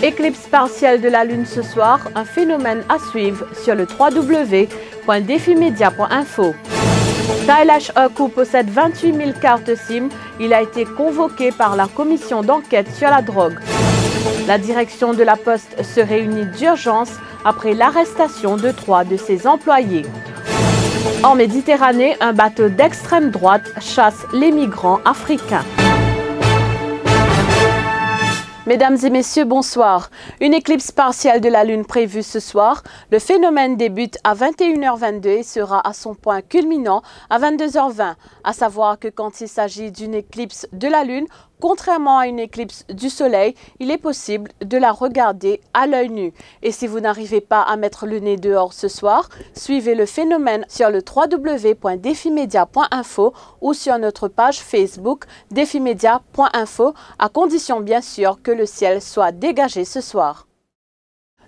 Éclipse partielle de la Lune ce soir, un phénomène à suivre sur le www.defimedia.info. Kailash Oku possède 28 000 cartes SIM. Il a été convoqué par la commission d'enquête sur la drogue. La direction de la Poste se réunit d'urgence après l'arrestation de 3 de ses employés. En Méditerranée, un bateau d'extrême droite chasse les migrants africains. Mesdames et messieurs, bonsoir. Une éclipse partielle de la Lune prévue ce soir. Le phénomène débute à 21h22 et sera à son point culminant à 22h20. À savoir que quand il s'agit d'une éclipse de la Lune, contrairement à une éclipse du Soleil, il est possible de la regarder à l'œil nu. Et si vous n'arrivez pas à mettre le nez dehors ce soir, suivez le phénomène sur le www.defimedia.info ou sur notre page Facebook defimedia.info, à condition bien sûr que le ciel soit dégagé ce soir.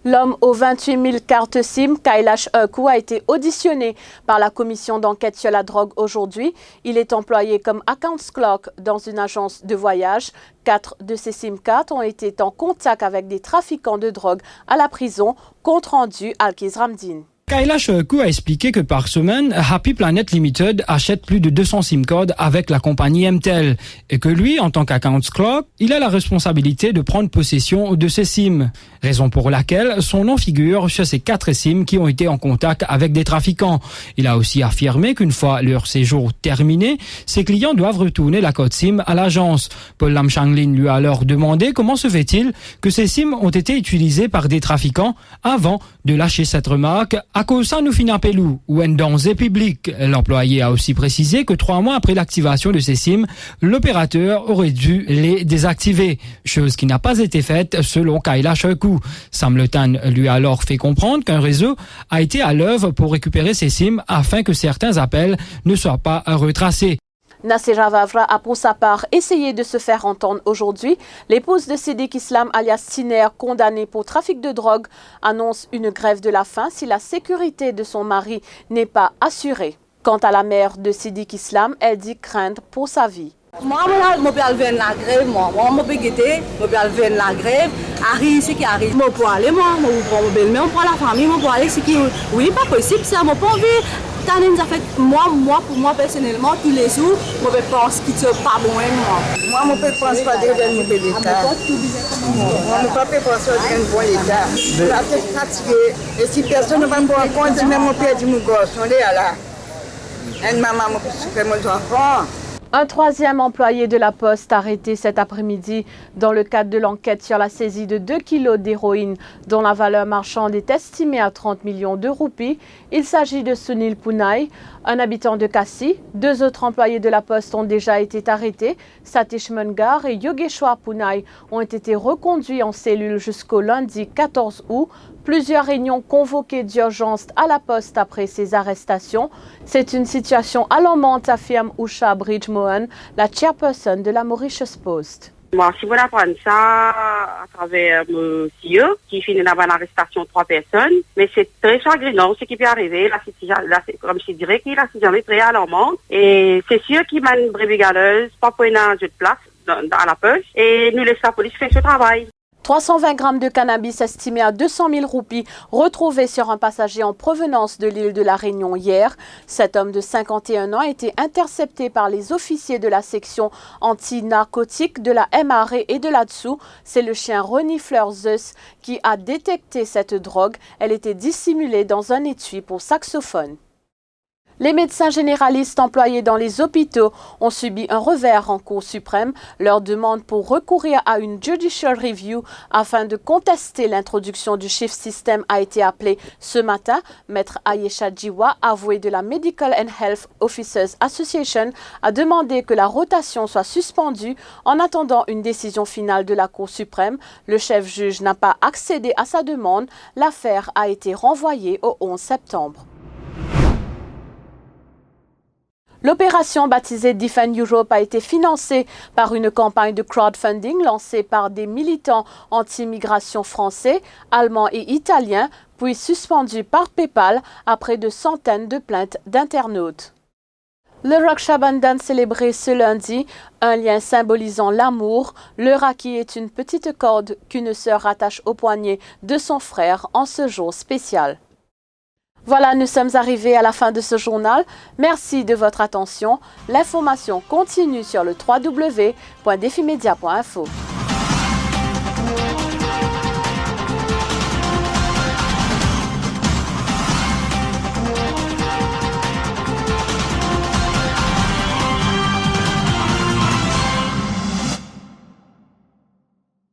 L'homme aux 28 000 cartes SIM, Kailash Oku, a été auditionné par la commission d'enquête sur la drogue aujourd'hui. Il est employé comme accounts clerk dans une agence de voyage. 4 de ses SIM cards ont été en contact avec des trafiquants de drogue à la prison. Compte rendu Alkiz Ramdin. Kailash Oku a expliqué que par semaine, Happy Planet Limited achète plus de 200 SIM cards avec la compagnie MTEL et que lui, en tant qu'accounts clerk, il a la responsabilité de prendre possession de ces SIM. Raison pour laquelle son nom figure sur ces 4 SIM qui ont été en contact avec des trafiquants. Il a aussi affirmé qu'une fois leur séjour terminé, ses clients doivent retourner la code SIM à l'agence. Paul Lam Changlin lui a alors demandé comment se fait-il que ces SIM ont été utilisés par des trafiquants avant de lâcher cette remarque. À cause ça, nous finissons pelou ou un danger public. L'employé a aussi précisé que 3 mois après l'activation de ces SIM, l'opérateur aurait dû les désactiver, chose qui n'a pas été faite selon Kailash Oku. Sam Letan lui a alors fait comprendre qu'un réseau a été à l'œuvre pour récupérer ces SIM afin que certains appels ne soient pas retracés. Nassira Vavra a pour sa part essayé de se faire entendre aujourd'hui. L'épouse de Siddiq Islam alias Siner, condamnée pour trafic de drogue, annonce une grève de la faim si la sécurité de son mari n'est pas assurée. Quant à la mère de Siddiq Islam, elle dit craindre pour sa vie. Moi, je vais faire la grève, je vais guetter, je vais faire la grève. Arrive ce qui arrive. Je vais aller, je vais prendre belle-mère, je vais prendre la famille, je vais aller ce qui... Oui, pas possible, ça m'a pas envie. Moi, pour moi, personnellement, tous les jours, je pense qu'il ne pas bon. Moi, je ne pense pas de mon l'État. Moi, je ne peux pas penser de bon l'État. Je suis fatiguée. Et si personne ne va me prendre compte, même mon père dit mon gosse, on est là. Et maman m'a fait mon enfant. Un 3e employé de la Poste arrêté cet après-midi dans le cadre de l'enquête sur la saisie de 2 kilos d'héroïne dont la valeur marchande est estimée à 30 millions de roupies. Il s'agit de Sunil Punai, un habitant de Kassi. 2 autres employés de la Poste ont déjà été arrêtés. Satish Mangar et Yogeshwar Punai ont été reconduits en cellule jusqu'au lundi 14 août. Plusieurs réunions convoquées d'urgence à la Poste après ces arrestations. C'est une situation alarmante, affirme Usha Bridge-Mohan, la chairperson de la Mauritius Post. Bon, si vous apprenez ça à travers mon CEO, qui finit d'avoir l'arrestation de 3 personnes, mais c'est très chagrinant ce qui peut arriver. Comme je dirais, la situation est très alarmante. Et c'est sûr qu'il m'a une brébigaleuse, pas pour une jeu de place dans la poche, et nous laissons la police faire ce travail. 320 grammes de cannabis estimé à 200 000 roupies retrouvés sur un passager en provenance de l'île de la Réunion hier. Cet homme de 51 ans a été intercepté par les officiers de la section anti-narcotique de la MRE et de là-dessous. C'est le chien renifleur Zeus qui a détecté cette drogue. Elle était dissimulée dans un étui pour saxophone. Les médecins généralistes employés dans les hôpitaux ont subi un revers en Cour suprême. Leur demande pour recourir à une judicial review afin de contester l'introduction du shift system a été appelée ce matin. Maître Ayesha Jiwa, avouée de la Medical and Health Officers Association, a demandé que la rotation soit suspendue en attendant une décision finale de la Cour suprême. Le chef juge n'a pas accédé à sa demande. L'affaire a été renvoyée au 11 septembre. L'opération baptisée Defend Europe a été financée par une campagne de crowdfunding lancée par des militants anti-immigration français, allemands et italiens, puis suspendue par PayPal après de centaines de plaintes d'internautes. Le Raksha Bandhan célébré ce lundi, un lien symbolisant l'amour. Le Rakhi est une petite corde qu'une sœur rattache au poignet de son frère en ce jour spécial. Voilà, nous sommes arrivés à la fin de ce journal. Merci de votre attention. L'information continue sur le www.defimedia.info.